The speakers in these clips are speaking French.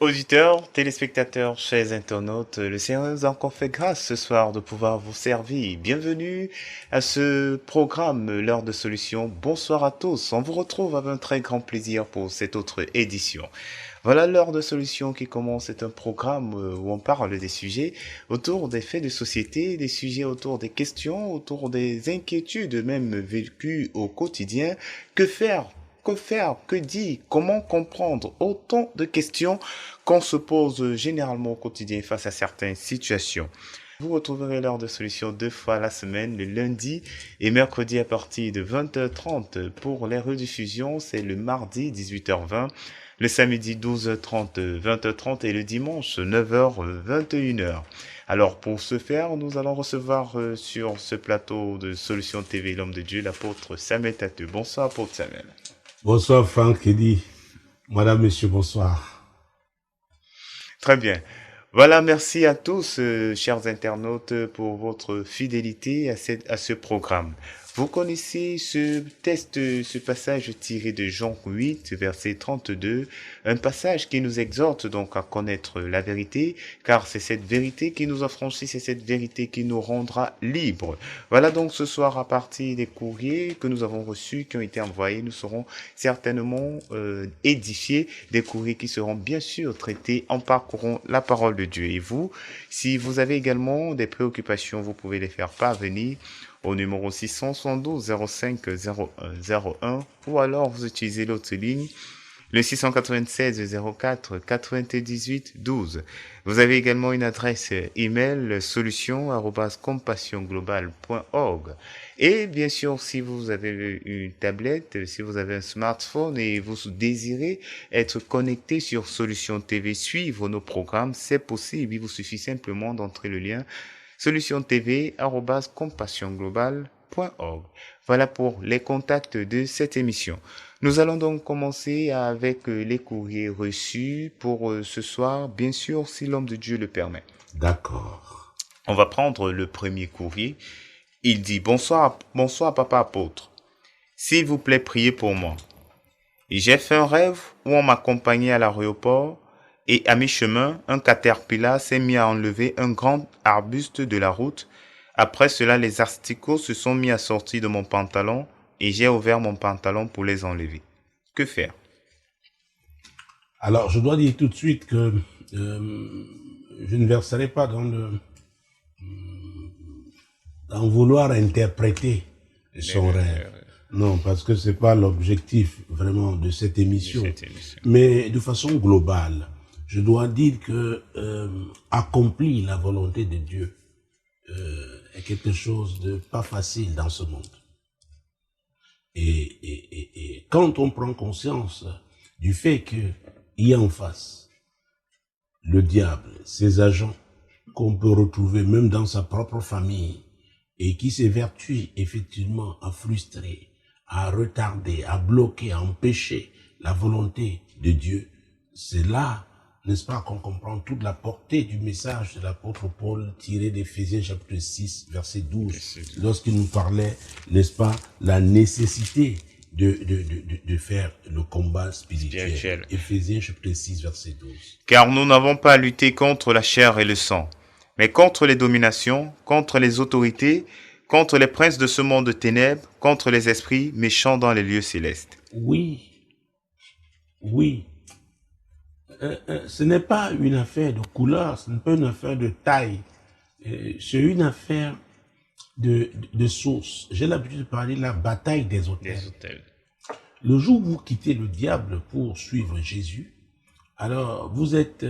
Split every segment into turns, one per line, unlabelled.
Auditeurs, téléspectateurs, chers internautes, le Seigneur nous a encore fait grâce ce soir de pouvoir vous servir. Bienvenue à ce programme L'heure de solution. Bonsoir à tous. On vous retrouve avec un très grand plaisir pour cette autre édition. Voilà l'heure de solution qui commence. C'est un programme où on parle des sujets autour des faits de société, des sujets autour des questions, autour des inquiétudes même vécues au quotidien. Que faire? Que faire? Que dire? Comment comprendre? Autant de questions qu'on se pose généralement au quotidien face à certaines situations. Vous retrouverez l'heure de solution 2 fois la semaine, le lundi et mercredi à partir de 20h30. Pour les rediffusions, c'est le mardi 18h20, le samedi 12h30, 20h30 et le dimanche 9h, 21h. Alors pour ce faire, nous allons recevoir sur ce plateau de Solution TV l'homme de Dieu, l'apôtre Samuel Tateux. Bonsoir apôtre Samuel.
Bonsoir Franck Eddy. Madame, Monsieur, bonsoir.
Très bien. Voilà, merci à tous, chers internautes, pour votre fidélité à ce programme. Vous connaissez ce passage tiré de Jean 8, verset 32, un passage qui nous exhorte donc à connaître la vérité, car c'est cette vérité qui nous affranchit, c'est cette vérité qui nous rendra libres. Voilà donc ce soir à partir des courriers que nous avons reçus, qui ont été envoyés, nous serons certainement édifiés, des courriers qui seront bien sûr traités en parcourant la parole de Dieu. Et vous, si vous avez également des préoccupations, vous pouvez les faire parvenir au numéro 672 05 01 01 ou alors vous utilisez l'autre ligne, le 696 04 98 12. Vous avez également une adresse email solution@compassionglobal.org. Et bien sûr, si vous avez une tablette, si vous avez un smartphone et vous désirez être connecté sur Solution TV, suivre nos programmes, c'est possible. Il vous suffit simplement d'entrer le lien solutiontv@compassionglobal.org. Voilà pour les contacts de cette émission. Nous allons donc commencer avec les courriers reçus pour ce soir, bien sûr, si l'homme de Dieu le permet.
D'accord.
On va prendre le premier courrier. Il dit: bonsoir, bonsoir papa apôtre. S'il vous plaît, priez pour moi. J'ai fait un rêve où on m'accompagnait à l'aéroport et à mi-chemin, un caterpillar s'est mis à enlever un grand arbuste de la route. Après cela, les asticots se sont mis à sortir de mon pantalon et j'ai ouvert mon pantalon pour les enlever. Que faire?
Alors, je dois dire tout de suite que je ne verserai pas dans vouloir interpréter son rêve. Non, parce que c'est pas l'objectif vraiment de cette émission. Mais de façon globale, je dois dire que accomplir la volonté de Dieu est quelque chose de pas facile dans ce monde. Et quand on prend conscience du fait qu'il y a en face le diable, ses agents qu'on peut retrouver même dans sa propre famille et qui s'évertuent effectivement à frustrer, à retarder, à bloquer, à empêcher la volonté de Dieu, c'est là, n'est-ce pas, qu'on comprend toute la portée du message de l'apôtre Paul tiré d'Éphésiens chapitre 6, verset 12, lorsqu'il nous parlait, n'est-ce pas, la nécessité de faire le combat spirituel. Éphésiens chapitre 6, verset 12.
Car nous n'avons pas à lutter contre la chair et le sang, mais contre les dominations, contre les autorités, contre les princes de ce monde de ténèbres, contre les esprits méchants dans les lieux célestes.
Oui, oui. Ce n'est pas une affaire de couleur, ce n'est pas une affaire de taille, c'est une affaire de source. J'ai l'habitude de parler de la bataille des autels. Le jour où vous quittez le diable pour suivre Jésus, alors vous êtes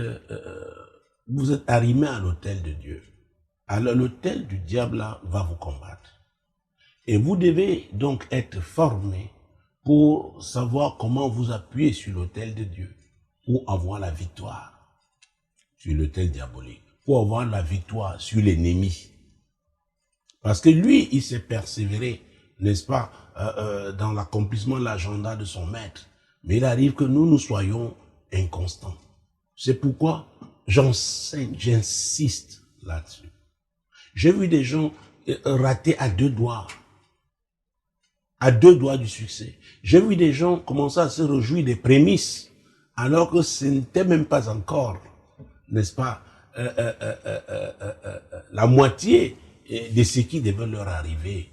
arrimé à l'autel de Dieu. Alors l'autel du diable là, va vous combattre. Et vous devez donc être formé pour savoir comment vous appuyer sur l'autel de Dieu, pour avoir la victoire sur l'autel diabolique, pour avoir la victoire sur l'ennemi. Parce que lui, il s'est persévéré, n'est-ce pas, dans l'accomplissement de l'agenda de son maître. Mais il arrive que nous soyons inconstants. C'est pourquoi j'enseigne, j'insiste là-dessus. J'ai vu des gens rater à deux doigts du succès. J'ai vu des gens commencer à se réjouir des prémices, alors que ce n'était même pas encore, n'est-ce pas, la moitié de ce qui devait leur arriver.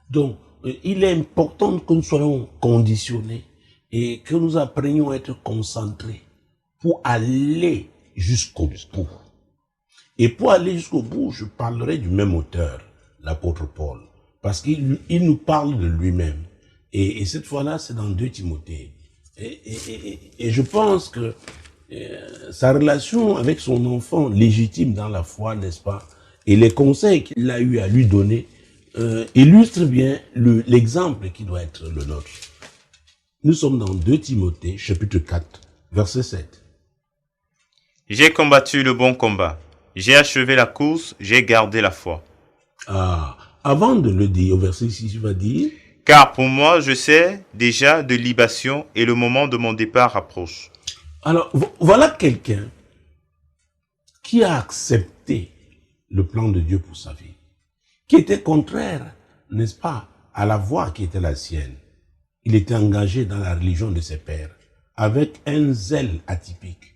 Donc, il est important que nous soyons conditionnés et que nous apprenions à être concentrés pour aller jusqu'au bout. Et pour aller jusqu'au bout, je parlerai du même auteur, l'apôtre Paul, parce qu'il nous parle de lui-même. Et cette fois-là, c'est dans 2 Timothée. Et je pense que sa relation avec son enfant légitime dans la foi, n'est-ce pas, et les conseils qu'il a eu à lui donner, illustrent bien l'exemple qui doit être le nôtre. Nous sommes dans 2 Timothée, chapitre 4, verset 7.
J'ai combattu le bon combat. J'ai achevé la course, j'ai gardé la foi.
Avant de le dire, au verset 6, il va dire...
Car pour moi, je sais déjà de libation et le moment de mon départ approche.
Alors, voilà quelqu'un qui a accepté le plan de Dieu pour sa vie, qui était contraire, n'est-ce pas, à la voie qui était la sienne. Il était engagé dans la religion de ses pères, avec un zèle atypique.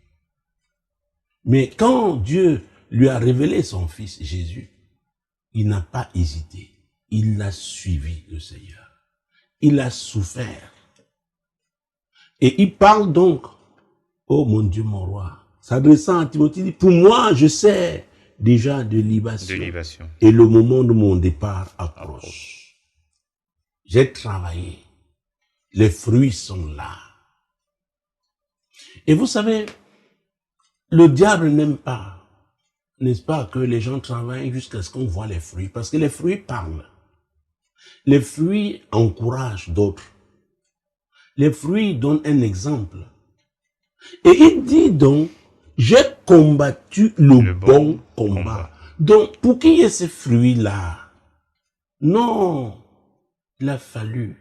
Mais quand Dieu lui a révélé son fils Jésus, il n'a pas hésité. Il a suivi le Seigneur. Il a souffert. Et il parle donc, oh mon Dieu, mon roi, s'adressant à Timothée, il dit, pour moi, je sais déjà de libation. Et le moment de mon départ approche. J'ai travaillé. Les fruits sont là. Et vous savez, le diable n'aime pas, n'est-ce pas, que les gens travaillent jusqu'à ce qu'on voit les fruits. Parce que les fruits parlent. Les fruits encouragent d'autres. Les fruits donnent un exemple. Et il dit donc, j'ai combattu le bon combat. Donc, pour qu'il y ait ces fruits-là, non, il a fallu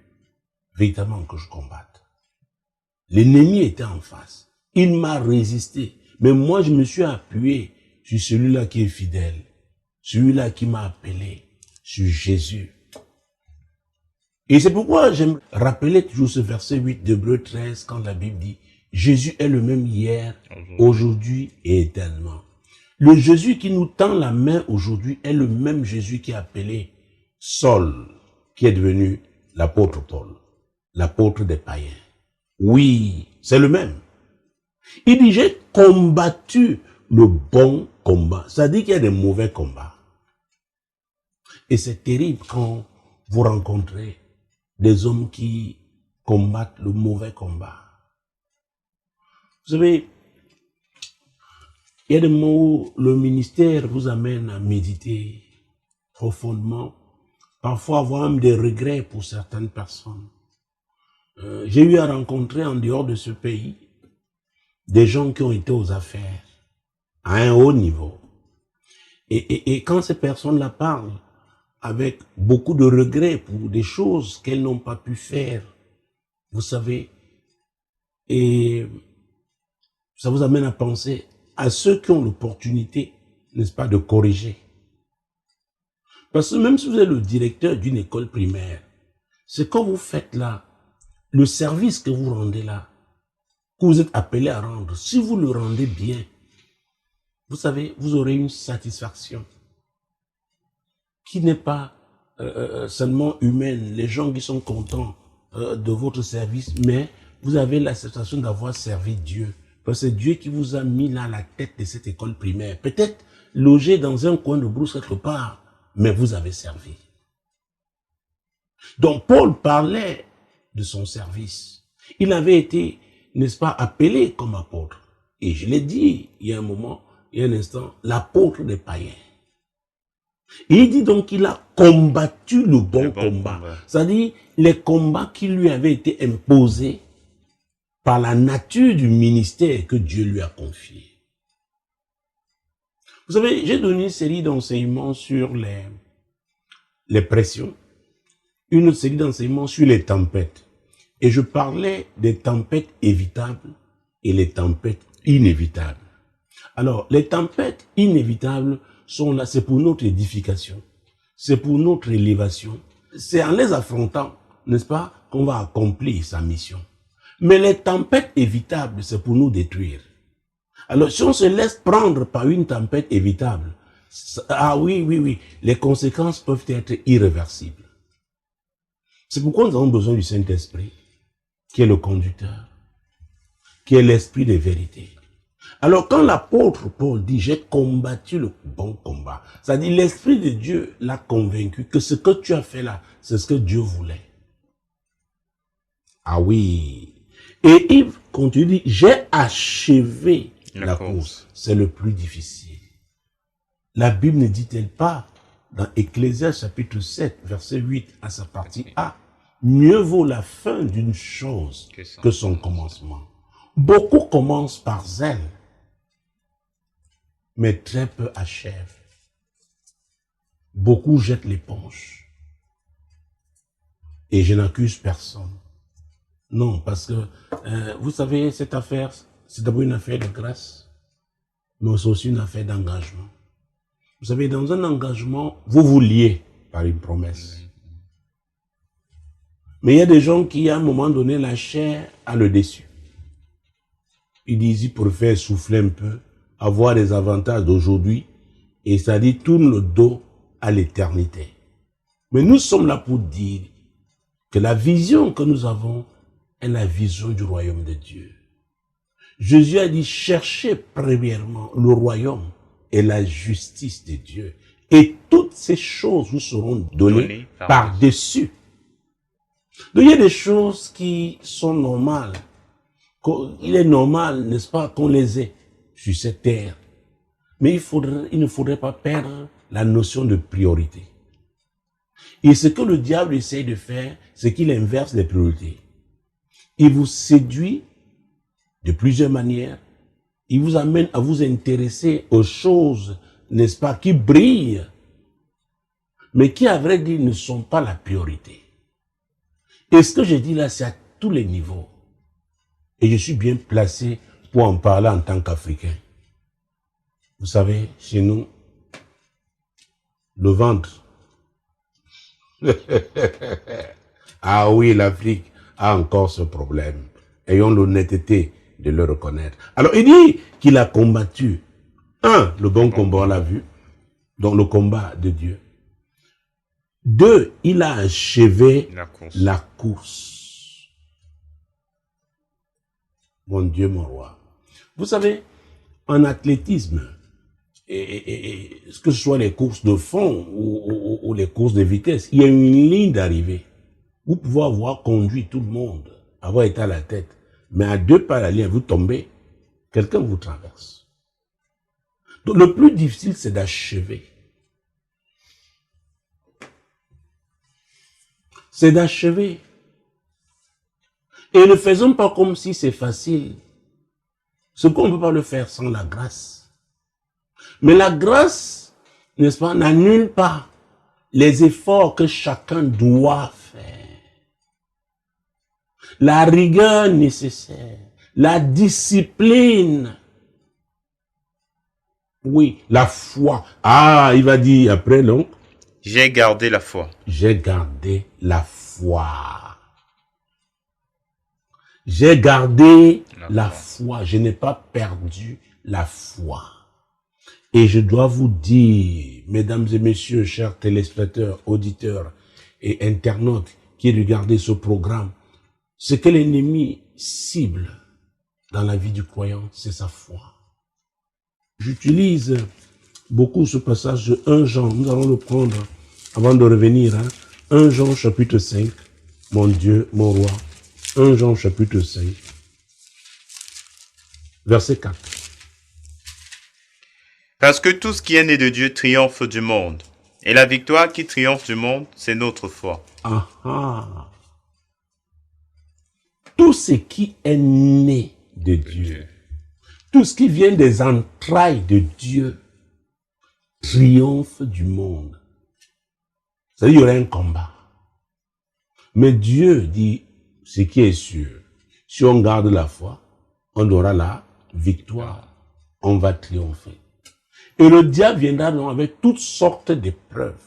véritablement que je combatte. L'ennemi était en face. Il m'a résisté. Mais moi, je me suis appuyé sur celui-là qui est fidèle. Celui-là qui m'a appelé, sur Jésus. Et c'est pourquoi j'aime rappeler toujours ce verset 8 d'Hébreux 13 quand la Bible dit Jésus est le même hier, aujourd'hui et éternellement. Le Jésus qui nous tend la main aujourd'hui est le même Jésus qui a appelé Saul, qui est devenu l'apôtre Paul, l'apôtre des païens. Oui, c'est le même. Il dit j'ai combattu le bon combat. Ça dit qu'il y a des mauvais combats. Et c'est terrible quand vous rencontrez des hommes qui combattent le mauvais combat. Vous savez, il y a des moments où le ministère vous amène à méditer profondément, parfois avoir même des regrets pour certaines personnes. J'ai eu à rencontrer en dehors de ce pays des gens qui ont été aux affaires à un haut niveau. Et quand ces personnes-là parlent avec beaucoup de regrets pour des choses qu'elles n'ont pas pu faire, vous savez, et ça vous amène à penser à ceux qui ont l'opportunité, n'est-ce pas, de corriger. Parce que même si vous êtes le directeur d'une école primaire, ce que vous faites là, le service que vous rendez là, que vous êtes appelé à rendre, si vous le rendez bien, vous savez, vous aurez une satisfaction qui n'est pas seulement humaine, les gens qui sont contents de votre service, mais vous avez la sensation d'avoir servi Dieu. Parce que c'est Dieu qui vous a mis là à la tête de cette école primaire. Peut-être logé dans un coin de brousse quelque part, mais vous avez servi. Donc Paul parlait de son service. Il avait été, n'est-ce pas, appelé comme apôtre. Et je l'ai dit il y a un moment, il y a un instant, l'apôtre des païens. Et il dit donc qu'il a combattu le bon combat. C'est-à-dire les combats qui lui avaient été imposés par la nature du ministère que Dieu lui a confié. Vous savez, j'ai donné une série d'enseignements sur les pressions, une autre série d'enseignements sur les tempêtes. Et je parlais des tempêtes évitables et les tempêtes inévitables. Alors, les tempêtes inévitables sont là, c'est pour notre édification, c'est pour notre élévation. C'est en les affrontant, n'est-ce pas, qu'on va accomplir sa mission. Mais les tempêtes évitables, c'est pour nous détruire. Alors, si on se laisse prendre par une tempête évitable, ah oui, les conséquences peuvent être irréversibles. C'est pourquoi nous avons besoin du Saint-Esprit, qui est le conducteur, qui est l'esprit de vérité. Alors, quand l'apôtre Paul dit « j'ai combattu le bon combat », ça dit l'Esprit de Dieu l'a convaincu que ce que tu as fait là, c'est ce que Dieu voulait. Ah oui. Et il continue, j'ai achevé la course. C'est le plus difficile. La Bible ne dit-elle pas, dans Ecclésiaste chapitre 7, verset 8, à sa partie A, mieux vaut la fin d'une chose que son commencement. Beaucoup commencent par zèle, mais très peu achèvent. Beaucoup jettent l'éponge. Et je n'accuse personne. Non, parce que, vous savez, cette affaire, c'est d'abord une affaire de grâce, mais c'est aussi une affaire d'engagement. Vous savez, dans un engagement, vous vous liez par une promesse. Mais il y a des gens qui, à un moment donné, la chair a le déçu. Ils disent, ils préfèrent souffler un peu, avoir les avantages d'aujourd'hui, et ça dit, tourne le dos à l'éternité. Mais nous sommes là pour dire que la vision que nous avons est la vision du royaume de Dieu. Jésus a dit, cherchez premièrement le royaume et la justice de Dieu. Et toutes ces choses vous seront données par-dessus. Donc il y a des choses qui sont normales. Il est normal, n'est-ce pas, qu'on les ait sur cette terre. Mais il ne faudrait pas perdre la notion de priorité. Et ce que le diable essaie de faire, c'est qu'il inverse les priorités. Il vous séduit de plusieurs manières. Il vous amène à vous intéresser aux choses, n'est-ce pas, qui brillent, mais qui, à vrai dire, ne sont pas la priorité. Et ce que je dis là, c'est à tous les niveaux. Et je suis bien placé pour en parler en tant qu'Africain. Vous savez, chez nous, le ventre. Ah oui, l'Afrique a encore ce problème. Ayons l'honnêteté de le reconnaître. Alors, il dit qu'il a combattu. Le bon combat, on l'a vu. Donc, le combat de Dieu. 2, il a achevé la course. Mon Dieu, mon roi. Vous savez, en athlétisme, et que ce soit les courses de fond ou les courses de vitesse, il y a une ligne d'arrivée. Vous pouvez avoir conduit tout le monde, avoir été à la tête, mais à 2 pas la ligne, vous tombez, quelqu'un vous traverse. Donc le plus difficile, c'est d'achever. C'est d'achever. Et ne faisons pas comme si c'est facile. Ce qu'on ne peut pas le faire sans la grâce. Mais la grâce, n'est-ce pas, n'annule pas les efforts que chacun doit faire. La rigueur nécessaire, la discipline. Oui, la foi. Ah, il va dire après, non?
J'ai gardé la foi.
J'ai gardé la foi. J'ai gardé la foi. Je n'ai pas perdu la foi. Et je dois vous dire, mesdames et messieurs, chers téléspectateurs, auditeurs et internautes qui regardez ce programme, ce que l'ennemi cible dans la vie du croyant, c'est sa foi. J'utilise beaucoup ce passage de 1 Jean. Nous allons le prendre avant de revenir. 1 Jean chapitre 5. Mon Dieu, mon roi. 1 Jean chapitre 5. Verset 4.
Parce que tout ce qui est né de Dieu triomphe du monde. Et la victoire qui triomphe du monde, c'est notre foi.
Tout ce qui est né de Dieu, tout ce qui vient des entrailles de Dieu, triomphe du monde. C'est-à-dire qu'il y aura un combat. Mais Dieu dit ce qui est sûr. Si on garde la foi, on aura la victoire. On va triompher. Et le diable viendra donc avec toutes sortes d'épreuves.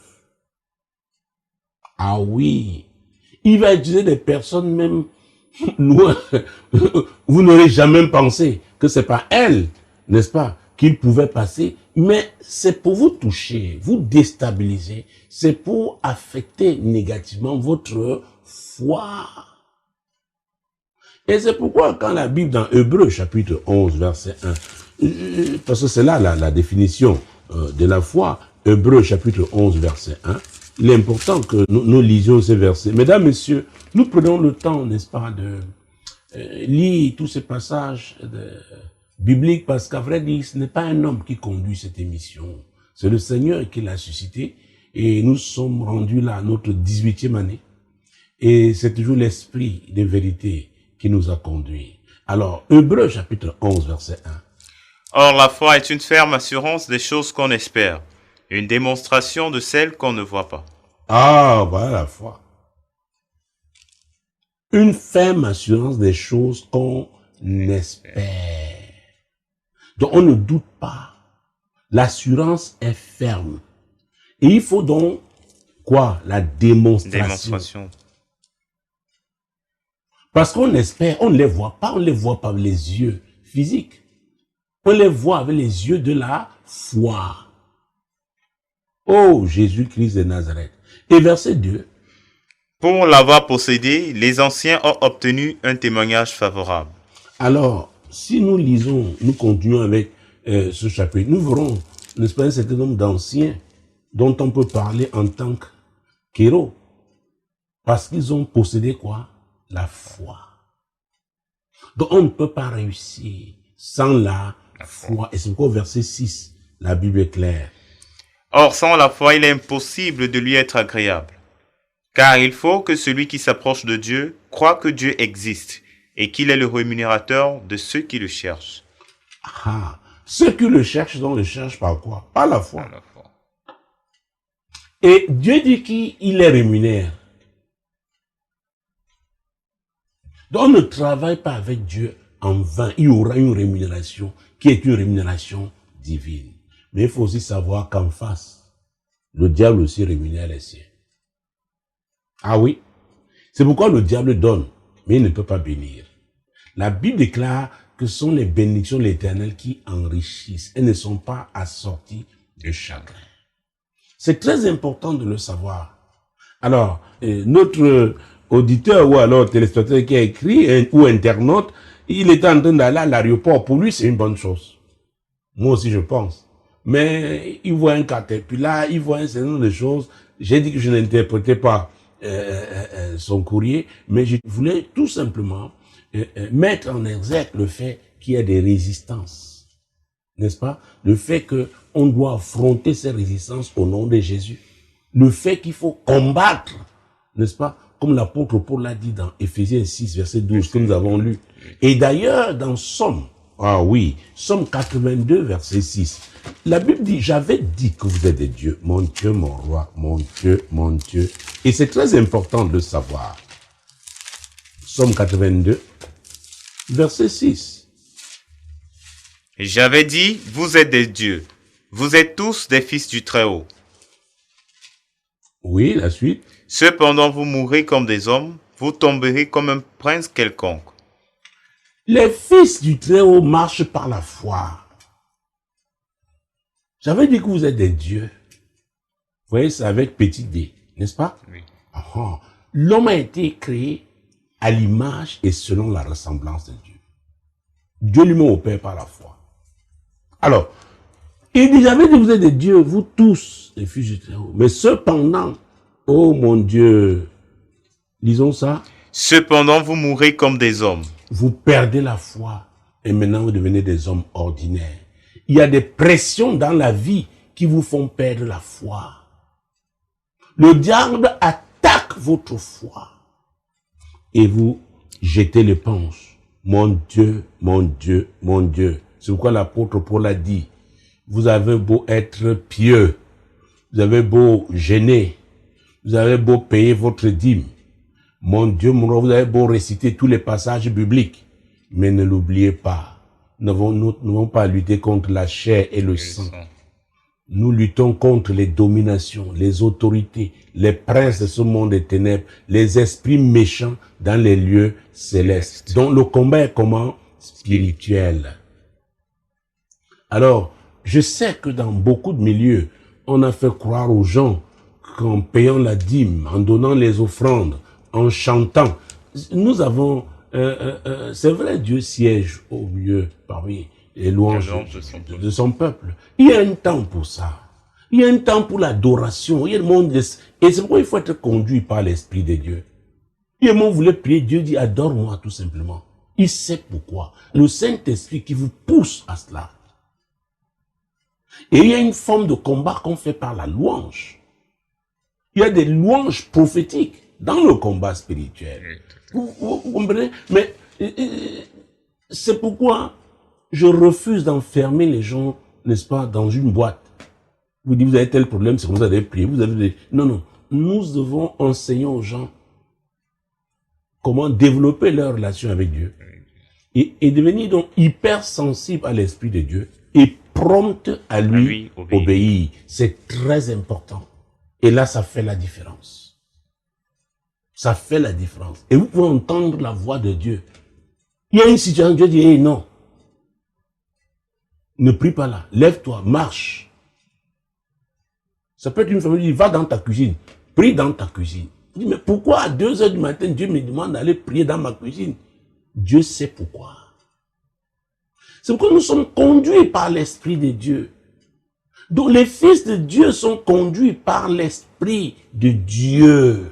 Ah oui. Il va utiliser des personnes même nous, vous n'aurez jamais pensé que c'est pas elle, n'est-ce pas, qu'il pouvait passer, mais c'est pour vous toucher, vous déstabiliser, c'est pour affecter négativement votre foi. Et c'est pourquoi quand la Bible dans Hébreux chapitre 11 verset 1, parce que c'est là la définition de la foi, Hébreux chapitre 11 verset 1, il est important que nous lisions ces versets. Mesdames, messieurs, nous prenons le temps, n'est-ce pas, de lire tous ces passages bibliques, parce qu'à vrai dire, ce n'est pas un homme qui conduit cette émission, c'est le Seigneur qui l'a suscité, et nous sommes rendus là à notre 18e année, et c'est toujours l'esprit de vérité qui nous a conduits. Alors, Hébreux chapitre 11 verset 1.
Or, la foi est une ferme assurance des choses qu'on espère, une démonstration de celles qu'on ne voit pas.
Ah, voilà la foi. Une ferme assurance des choses qu'on espère. Donc, on ne doute pas. L'assurance est ferme. Et il faut donc, quoi? La démonstration. Parce qu'on espère, on ne les voit pas avec les yeux physiques. On les voit avec les yeux de la foi. Oh, Jésus-Christ de Nazareth. Et verset 2.
Pour l'avoir possédé, les anciens ont obtenu un témoignage favorable.
Alors, si nous lisons, nous continuons avec ce chapitre, nous verrons, n'est-ce pas, un certain nombre d'anciens dont on peut parler en tant qu'héros. Parce qu'ils ont possédé quoi? La foi. Donc, on ne peut pas réussir sans la foi. Et c'est pourquoi au verset 6, la Bible est claire.
Or, sans la foi, il est impossible de lui être agréable. Car il faut que celui qui s'approche de Dieu croit que Dieu existe et qu'il est le rémunérateur de ceux qui le cherchent.
Ah, ceux qui le cherchent, donc le cherchent par quoi? Par la foi. Et Dieu dit qu'il les rémunère. Donc on ne travaille pas avec Dieu en vain. Il y aura une rémunération qui est une rémunération divine. Mais il faut aussi savoir qu'en face, le diable aussi rémunère les siens. Ah oui, c'est pourquoi le diable donne, mais il ne peut pas bénir. La Bible déclare que ce sont les bénédictions de l'Éternel qui enrichissent. Elles ne sont pas assorties de chagrin. C'est très important de le savoir. Alors, notre auditeur ou alors téléspectateur qui a écrit ou internaute, il est en train d'aller à l'aéroport. Pour lui, c'est une bonne chose. Moi aussi, je pense. Mais il voit un caterpillar, il voit un certain nombre de choses. J'ai dit que je n'interprétais pas son courrier, mais je voulais tout simplement mettre en exergue le fait qu'il y a des résistances, n'est-ce pas? Le fait que on doit affronter ces résistances au nom de Jésus. Le fait qu'il faut combattre, n'est-ce pas? Comme l'apôtre Paul l'a dit dans Éphésiens 6, verset 12, que nous avons lu. Et d'ailleurs, dans Somme, Somme 82, verset 6, la Bible dit, j'avais dit que vous êtes des dieux, mon Dieu, mon roi, mon Dieu, mon Dieu. Et c'est très important de le savoir. Somme 82, verset 6.
J'avais dit, vous êtes des dieux, vous êtes tous des fils du Très-Haut.
Oui, la suite.
Cependant, vous mourrez comme des hommes, vous tomberez comme un prince quelconque.
Les fils du Très-Haut marchent par la foi. J'avais dit que vous êtes des dieux. Vous voyez, c'est avec petit d, n'est-ce pas?
Oui.
L'homme a été créé à l'image et selon la ressemblance de Dieu. Dieu lui-même opère par la foi. Alors, il dit, j'avais dit que vous êtes des dieux, vous tous, les fils du Très-Haut. Mais cependant, oh mon Dieu, lisons ça.
Cependant, vous mourrez comme des hommes.
Vous perdez la foi et maintenant vous devenez des hommes ordinaires. Il y a des pressions dans la vie qui vous font perdre la foi. Le diable attaque votre foi et vous jetez l'éponge. Mon Dieu, mon Dieu, mon Dieu. C'est pourquoi l'apôtre Paul a dit, vous avez beau être pieux, vous avez beau gêner, vous avez beau payer votre dîme, mon Dieu, mon roi, vous avez beau réciter tous les passages bibliques, mais ne l'oubliez pas, nous n'avons pas lutté contre la chair et le sang. Nous luttons contre les dominations, les autorités, les princes de ce monde des ténèbres, les esprits méchants dans les lieux célestes. Donc le combat est comment? Spirituel. Alors, je sais que dans beaucoup de milieux, on a fait croire aux gens qu'en payant la dîme, en donnant les offrandes, en chantant, nous avons, c'est vrai, Dieu siège au milieu parmi les louanges de son peuple. Il y a un temps pour ça. Il y a un temps pour l'adoration. Il y a le monde, et c'est pourquoi il faut être conduit par l'Esprit de Dieu. Et moi, vous voulez prier, Dieu dit, adore-moi tout simplement. Il sait pourquoi. Le Saint-Esprit qui vous pousse à cela. Et il y a une forme de combat qu'on fait par la louange. Il y a des louanges prophétiques dans le combat spirituel. Vous comprenez? Mais c'est pourquoi je refuse d'enfermer les gens, n'est-ce pas, dans une boîte. Vous dites, vous avez tel problème, c'est que vous avez prié, vous avez des... Non, non. Nous devons enseigner aux gens comment développer leur relation avec Dieu. Et devenir donc hypersensible à l'Esprit de Dieu et prompt à lui obéir. C'est très important. Et là, ça fait la différence. Ça fait la différence. Et vous pouvez entendre la voix de Dieu. Il y a une situation, Dieu dit, hey, non. Ne prie pas là. Lève-toi, marche. Ça peut être une famille qui dit, va dans ta cuisine. Prie dans ta cuisine. Je dis, mais pourquoi à 2 heures du matin, Dieu me demande d'aller prier dans ma cuisine? Dieu sait pourquoi. C'est pourquoi nous sommes conduits par l'Esprit de Dieu. Donc les fils de Dieu sont conduits par l'Esprit de Dieu.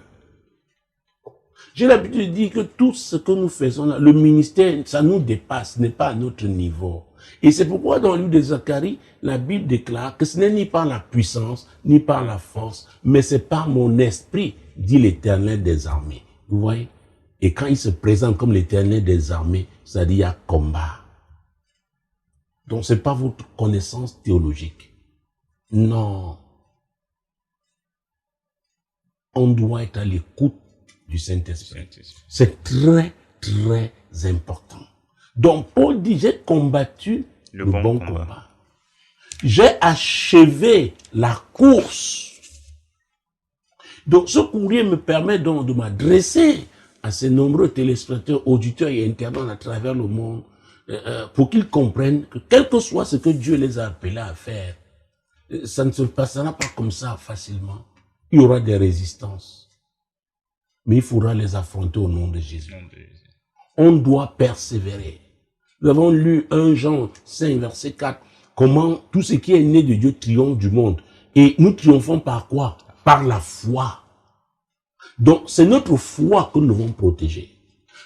J'ai l'habitude de dire que tout ce que nous faisons là, le ministère, ça nous dépasse, ce n'est pas à notre niveau. Et c'est pourquoi dans le livre de Zacharie, la Bible déclare que ce n'est ni par la puissance, ni par la force, mais c'est par mon esprit, dit l'Éternel des armées. Vous voyez? Et quand il se présente comme l'Éternel des armées, ça dit il y a combat. Donc c'est pas votre connaissance théologique. Non. On doit être à l'écoute du Saint-Esprit. C'est très, très important. Donc Paul dit, j'ai combattu le bon combat. J'ai achevé la course. Donc ce courrier me permet donc de m'adresser à ces nombreux téléspectateurs, auditeurs et internautes à travers le monde, pour qu'ils comprennent que quel que soit ce que Dieu les a appelés à faire, ça ne se passera pas comme ça facilement. Il y aura des résistances. Mais il faudra les affronter au nom de Jésus. On doit persévérer. Nous avons lu 1 Jean 5, verset 4, comment tout ce qui est né de Dieu triomphe du monde. Et nous triomphons par quoi? Par la foi. Donc, c'est notre foi que nous devons protéger.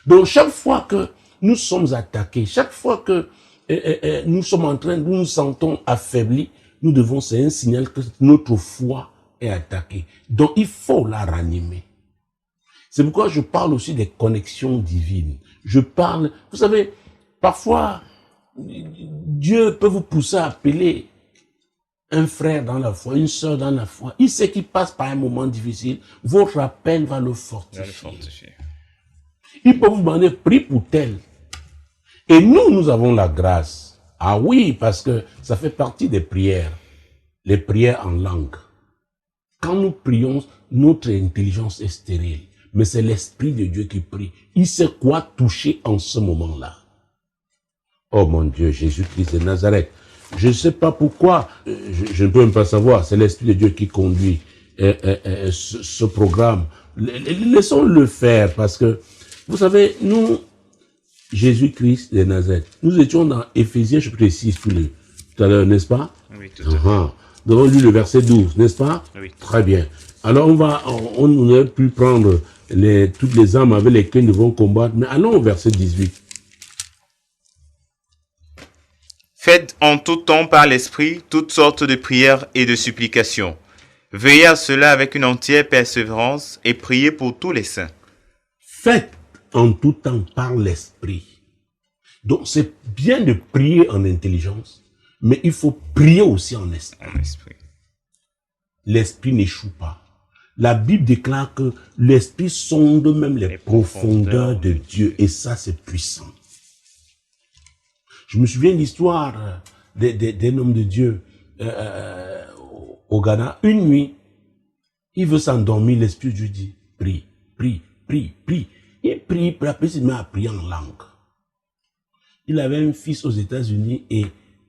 Donc, chaque fois que nous sommes attaqués, chaque fois que nous sommes en train, nous nous sentons affaiblis, nous devons, c'est un signal que notre foi est attaquée. Donc, il faut la ranimer. C'est pourquoi je parle aussi des connexions divines. Je parle, vous savez, parfois, Dieu peut vous pousser à appeler un frère dans la foi, une sœur dans la foi. Il sait qu'il passe par un moment difficile. Votre appel va le fortifier. Il peut vous demander, prie pour tel. Et nous avons la grâce. Ah oui, parce que ça fait partie des prières. Les prières en langue. Quand nous prions, notre intelligence est stérile. Mais c'est l'Esprit de Dieu qui prie. Il sait quoi toucher en ce moment-là. Oh mon Dieu, Jésus-Christ de Nazareth. Je ne sais pas pourquoi, je ne peux même pas savoir. C'est l'Esprit de Dieu qui conduit ce programme. Laissons-le faire parce que, vous savez, nous, Jésus-Christ de Nazareth, nous étions dans Éphésiens chapitre 6 tout à l'heure, n'est-ce pas?
Oui, tout à fait.
Nous avons lu le verset 12, n'est-ce pas?
Oui.
Très bien. Alors on aurait pu prendre toutes les armes avec lesquelles nous devons combattre, mais allons au verset 18.
Faites en tout temps par l'Esprit toutes sortes de prières et de supplications. Veillez à cela avec une entière persévérance et priez pour tous les saints.
Faites en tout temps par l'Esprit. Donc c'est bien de prier en intelligence, mais il faut prier aussi en esprit. L'Esprit n'échoue pas. La Bible déclare que l'Esprit sonde même les profondeurs de Dieu, et ça c'est puissant. Je me souviens de l'histoire d'un homme de Dieu au Ghana, une nuit, il veut s'endormir, l'esprit de Dieu dit, prie, prie, prie, prie. Il prie, puis après il se met à prier en langue. Il avait un fils aux États-Unis et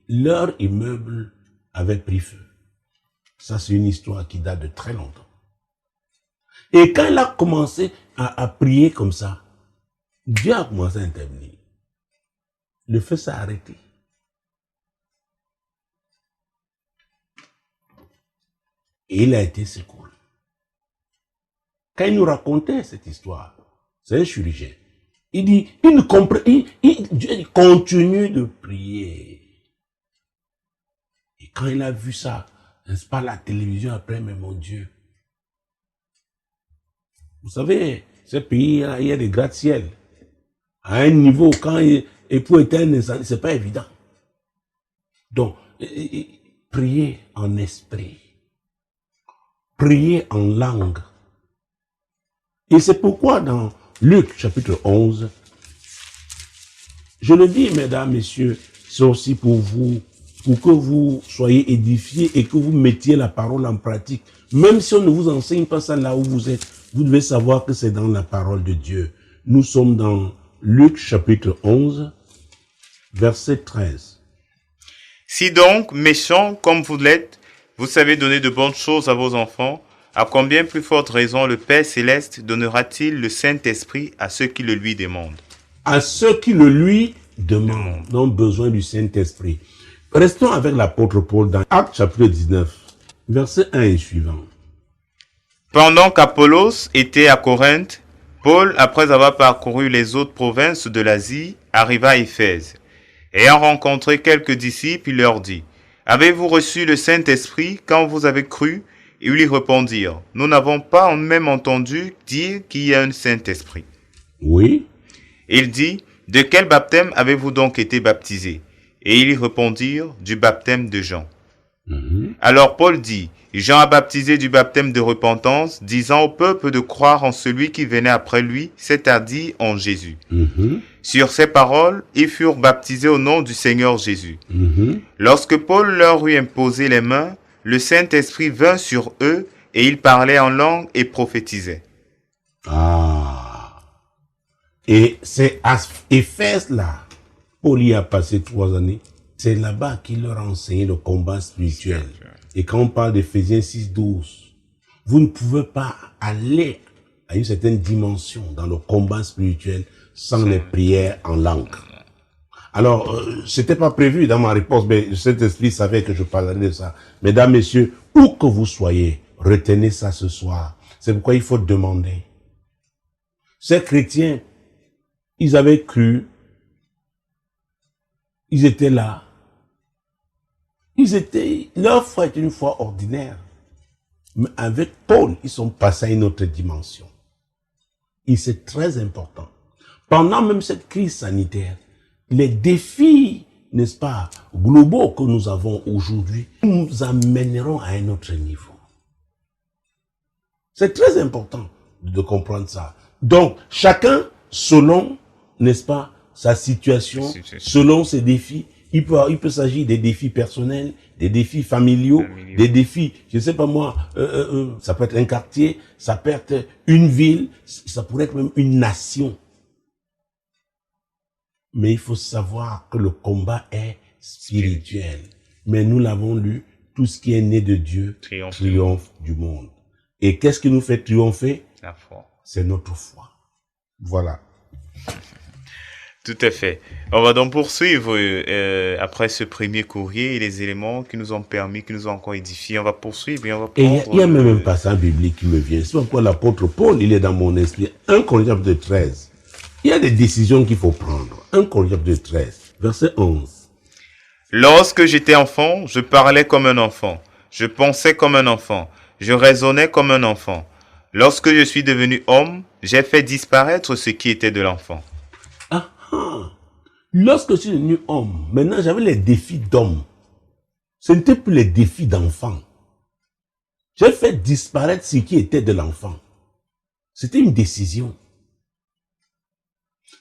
leur immeuble avait pris feu. Ça, c'est une histoire qui date de très longtemps. Et quand il a commencé à prier comme ça, Dieu a commencé à intervenir. Le feu s'est arrêté. Et il a été secouru. Quand il nous racontait cette histoire, c'est un chirurgien. Il dit, il ne comprend, Dieu continue de prier. Et quand il a vu ça, n'est-ce pas, la télévision après, mais mon Dieu. Vous savez, ce pays, il y a des gratte-ciel. À un niveau, quand et pour éteindre l'incendie, c'est pas évident. Donc, priez en esprit. Priez en langue. Et c'est pourquoi dans Luc chapitre 11, je le dis, mesdames, messieurs, c'est aussi pour vous, pour que vous soyez édifiés et que vous mettiez la parole en pratique. Même si on ne vous enseigne pas ça là où vous êtes, vous devez savoir que c'est dans la parole de Dieu. Nous sommes dans Luc chapitre 11, verset 13.
Si donc, méchants comme vous l'êtes, vous savez donner de bonnes choses à vos enfants, à combien plus forte raison le Père Céleste donnera-t-il le Saint-Esprit à ceux qui le lui demandent?
À ceux qui le lui demandent, ont besoin du Saint-Esprit. Restons avec l'apôtre Paul dans Actes chapitre 19, verset 1 et suivant.
Pendant qu'Apollos était à Corinthe, Paul, après avoir parcouru les autres provinces de l'Asie, arriva à Éphèse. Ayant rencontré quelques disciples, il leur dit, « Avez-vous reçu le Saint-Esprit quand vous avez cru ?» Et ils lui répondirent, « Nous n'avons pas même entendu dire qu'il y a un Saint-Esprit. »
Oui.
Il dit, « De quel baptême avez-vous donc été baptisés ?» Et ils lui répondirent, « Du baptême de Jean. » Alors Paul dit, « Jean a baptisé du baptême de repentance, disant au peuple de croire en celui qui venait après lui, c'est-à-dire en Jésus. » Sur ces paroles, ils furent baptisés au nom du Seigneur Jésus. Lorsque Paul leur eut imposé les mains, le Saint-Esprit vint sur eux et ils parlaient en langue et prophétisaient.
Ah. Et c'est à Éphèse là, Paul y a passé 3 années. C'est là-bas qu'il leur a enseigné le combat spirituel. Et quand on parle d'Éphésiens 6, 12, vous ne pouvez pas aller à une certaine dimension dans le combat spirituel sans les prières en langue. Alors, c'était pas prévu dans ma réponse, mais le Saint-Esprit savait que je parlerais de ça. Mesdames, messieurs, où que vous soyez, retenez ça ce soir. C'est pourquoi il faut demander. Ces chrétiens, ils avaient cru, ils étaient là. Leur foi était une foi ordinaire. Mais avec Paul, ils sont passés à une autre dimension. Et c'est très important. Pendant même cette crise sanitaire, les défis, n'est-ce pas, globaux que nous avons aujourd'hui, nous amèneront à un autre niveau. C'est très important de comprendre ça. Donc, chacun, selon, n'est-ce pas, sa situation, selon ses défis, il peut s'agir des défis personnels, des défis familiaux, des défis, je ne sais pas moi, ça peut être un quartier, ça peut être une ville, ça pourrait être même une nation. Mais il faut savoir que le combat est spirituel. Mais nous l'avons lu, tout ce qui est né de Dieu triomphe du monde. Et qu'est-ce qui nous fait triompher?
La foi.
C'est notre foi. Voilà.
Tout à fait. On va donc poursuivre après ce premier courrier et les éléments qui nous ont permis, qui nous ont encore édifiés. On va poursuivre et on va prendre...
Et il y a même un passage biblique qui me vient. C'est pourquoi l'apôtre Paul, il est dans mon esprit. 1 Corinthiens de 13. Il y a des décisions qu'il faut prendre. 1 Corinthiens de 13, verset 11.
Lorsque j'étais enfant, je parlais comme un enfant. Je pensais comme un enfant. Je raisonnais comme un enfant. Lorsque je suis devenu homme, j'ai fait disparaître ce qui était de l'enfant.
Ah ah. Lorsque je suis devenu homme, maintenant j'avais les défis d'homme. Ce n'était plus les défis d'enfant. J'ai fait disparaître ce qui était de l'enfant. C'était une décision.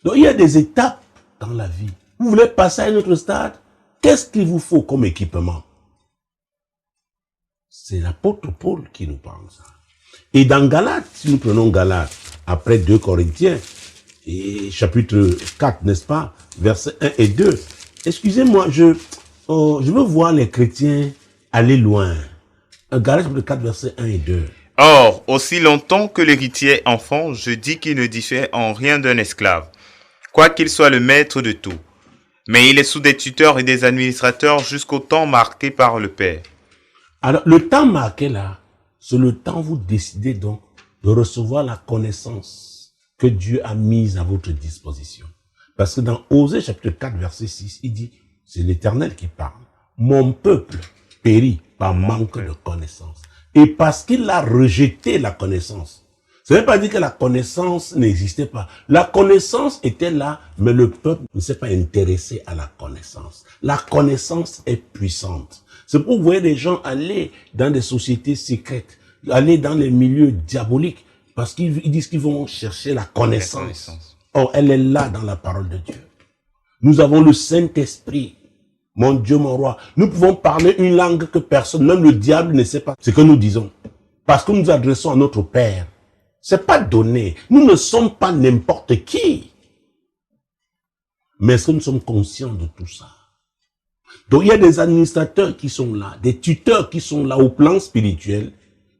Donc il y a des étapes dans la vie. Vous voulez passer à un autre stade? Qu'est-ce qu'il vous faut comme équipement? C'est l'apôtre Paul qui nous parle de ça. Et dans Galates, si nous prenons Galates, après 2 Corinthiens, et chapitre 4, n'est-ce pas, versets 1 et 2, excusez-moi, je veux voir les chrétiens aller loin. Galates chapitre 4, versets 1 et 2.
Or, aussi longtemps que l'héritier est enfant, je dis qu'il ne diffère en rien d'un esclave, quoiqu'il soit le maître de tout. Mais il est sous des tuteurs et des administrateurs jusqu'au temps marqué par le Père.
Alors, le temps marqué là, c'est le temps où vous décidez donc de recevoir la connaissance que Dieu a mise à votre disposition. Parce que dans Osée chapitre 4, verset 6, il dit, c'est l'Éternel qui parle. Mon peuple périt par manque de connaissance. Et parce qu'il a rejeté la connaissance. Ça ne veut pas dire que la connaissance n'existait pas. La connaissance était là, mais le peuple ne s'est pas intéressé à la connaissance. La connaissance est puissante. C'est pour vous voyez des gens aller dans des sociétés secrètes, aller dans les milieux diaboliques, parce qu'ils disent qu'ils vont chercher la connaissance. Or, elle est là dans la parole de Dieu. Nous avons le Saint-Esprit. Mon Dieu, mon roi. Nous pouvons parler une langue que personne, même le diable ne sait pas ce que nous disons. Parce que nous nous adressons à notre Père. C'est pas donné. Nous ne sommes pas n'importe qui. Mais est-ce que nous sommes conscients de tout ça? Donc il y a des administrateurs qui sont là, des tuteurs qui sont là au plan spirituel,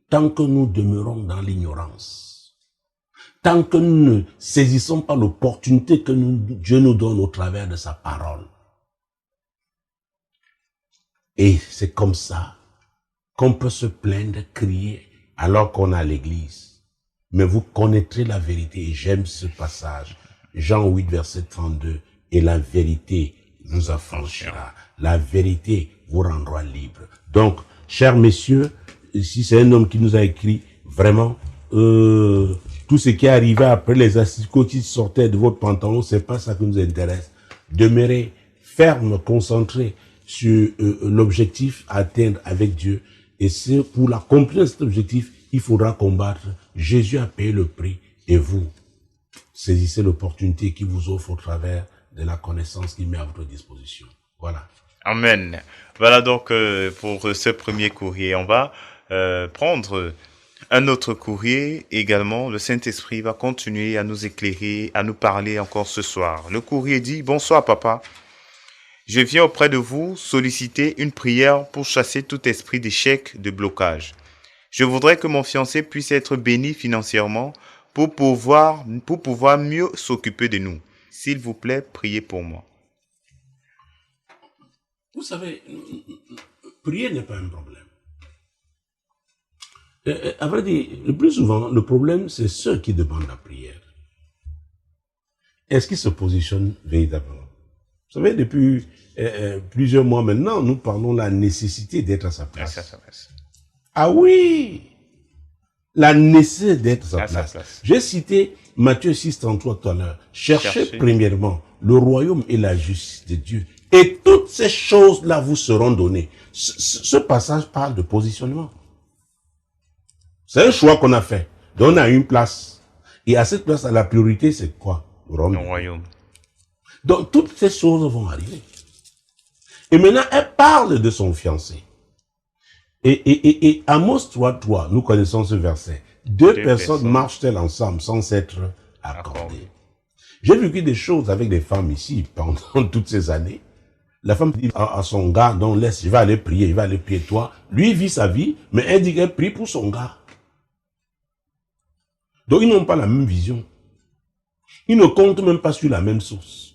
tant que nous demeurons dans l'ignorance. Tant que nous ne saisissons pas l'opportunité que Dieu nous donne au travers de sa parole. Et c'est comme ça qu'on peut se plaindre, crier, alors qu'on est à l'église. Mais vous connaîtrez la vérité, et j'aime ce passage. Jean 8, verset 32, et la vérité vous affranchira. La vérité vous rendra libre. Donc, chers messieurs, si c'est un homme qui nous a écrit, vraiment, tout ce qui est arrivé après les asticots qui sortaient de votre pantalon, c'est pas ça qui nous intéresse. Demeurez ferme, concentrés sur l'objectif à atteindre avec Dieu. Et c'est pour l'accomplir de cet objectif, il faudra combattre. Jésus a payé le prix et vous saisissez l'opportunité qui vous offre au travers de la connaissance qu'il met à votre disposition. Voilà.
Amen. Voilà donc pour ce premier courrier. On va prendre un autre courrier également. Le Saint-Esprit va continuer à nous éclairer, à nous parler encore ce soir. Le courrier dit « Bonsoir papa. Je viens auprès de vous solliciter une prière pour chasser tout esprit d'échec, de blocage. Je voudrais que mon fiancé puisse être béni financièrement pour pouvoir mieux s'occuper de nous. S'il vous plaît, priez pour moi. »
Vous savez, prier n'est pas un problème. À vrai dire, le plus souvent, le problème, c'est ceux qui demandent la prière. Est-ce qu'ils se positionnent véritablement? Vous savez, depuis plusieurs mois maintenant, nous parlons de la nécessité d'être à sa place. Ah oui! La nécessité d'être à sa place. J'ai cité Matthieu 6,33 tout à l'heure. Cherchez premièrement le royaume et la justice de Dieu. Et toutes ces choses-là vous seront données. Ce passage parle de positionnement. C'est un choix qu'on a fait. Donc on a une place. Et à cette place, la priorité, c'est quoi? Le
royaume.
Donc toutes ces choses vont arriver. Et maintenant, elle parle de son fiancé. Et Amos 3.3, nous connaissons ce verset. Deux personnes marchent-elles ensemble sans s'être accordées. J'ai vécu des choses avec des femmes ici pendant toutes ces années. La femme dit à son gars, donc laisse, je vais aller prier, il va aller prier toi. Lui vit sa vie, mais elle dit qu'elle prie pour son gars. Donc ils n'ont pas la même vision. Ils ne comptent même pas sur la même source.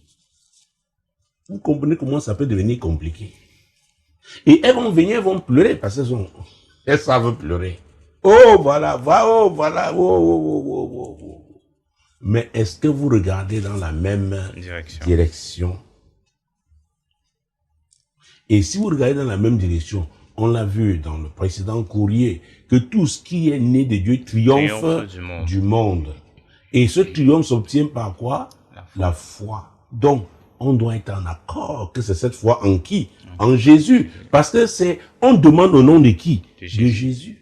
Vous comprenez comment ça peut devenir compliqué. Et elles vont venir, elles vont pleurer parce qu'elles savent pleurer. Oh voilà, oh voilà, oh. Mais est-ce que vous regardez dans la même direction? Et si vous regardez dans la même direction, on l'a vu dans le précédent courrier, que tout ce qui est né de Dieu triomphe du monde. Et ce triomphe s'obtient par quoi? La foi. Donc, on doit être en accord que c'est cette foi en qui? En Jésus. Parce que on demande au nom de qui? De Jésus.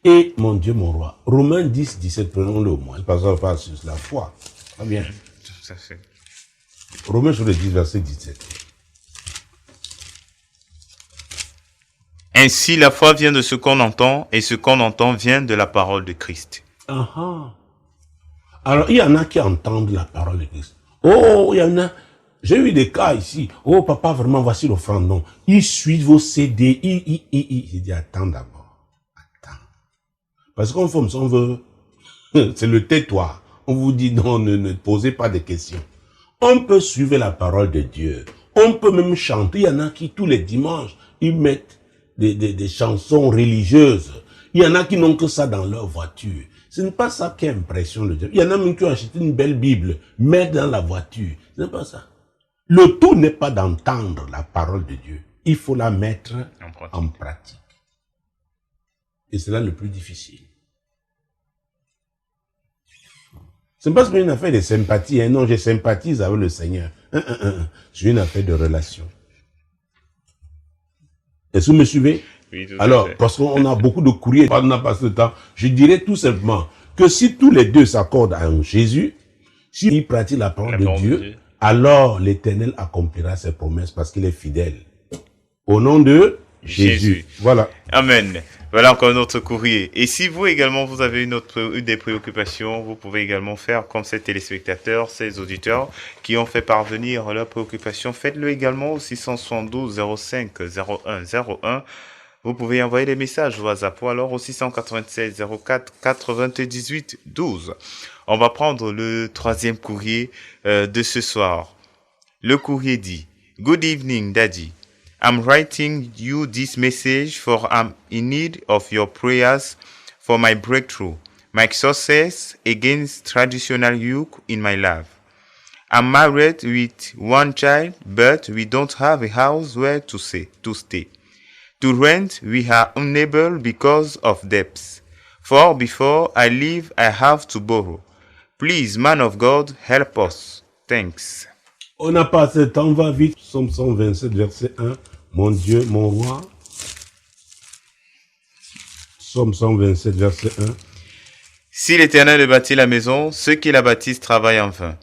Et, mon Dieu, mon roi, Romains 10, 17, prenons-le au moins, parce qu'on parle sur la foi. Très bien. Tout à fait. Romains sur le 10, verset 17.
Ainsi, la foi vient de ce qu'on entend, et ce qu'on entend vient de la parole de Christ.
Ah ah. Alors, il y en a qui entendent la parole de Christ. Oh, il y en a. J'ai eu des cas ici. Oh, papa, vraiment, voici l'offrande. Non. Ils suivent vos CD. J'ai dit, attends d'abord. Attends. Parce qu'en forme, on veut, c'est le tais-toi. On vous dit non, ne posez pas de questions. On peut suivre la parole de Dieu. On peut même chanter. Il y en a qui, tous les dimanches, ils mettent des chansons religieuses. Il y en a qui n'ont que ça dans leur voiture. Ce n'est pas ça qui a l'impression de Dieu. Il y en a même qui ont acheté une belle Bible, mettre dans la voiture. Ce n'est pas ça. Le tout n'est pas d'entendre la parole de Dieu. Il faut la mettre en pratique. Et c'est là le plus difficile. Ce n'est pas une affaire de sympathie. Hein. Non, je sympathise avec le Seigneur. C'est une affaire de relation. Est-ce que vous me suivez?
Oui, tout
Alors,
à fait.
parce qu'on a beaucoup de courriers, on n'a pas ce temps, je dirais tout simplement que si tous les deux s'accordent à un Jésus, s'ils pratiquent la parole de Dieu, alors l'Éternel accomplira ses promesses parce qu'il est fidèle. Au nom de Jésus. Voilà.
Amen. Voilà encore notre courrier. Et si vous également, vous avez une des préoccupations, vous pouvez également faire comme ces téléspectateurs, ces auditeurs qui ont fait parvenir leurs préoccupations. Faites-le également au 672 05 01 01. Vous pouvez envoyer des messages au WhatsApp ou alors au 696 04 98 12. On va prendre le troisième courrier de ce soir. Le courrier dit « Good evening, Daddy. I'm writing you this message for I'm in need of your prayers for my breakthrough, my success against traditional yoke in my life. I'm married with one child, but we don't have a house where to stay. To rent, we are unable because of debts. For before I leave, I have to borrow. Please, man of God, help us. Thanks. »
On n'a pas assez de temps, on va vite. Psaume 127, verset 1. Mon Dieu, mon roi. Psaume 127, verset 1.
Si l'Éternel bâtit la maison, ceux qui la bâtissent travaillent en vain.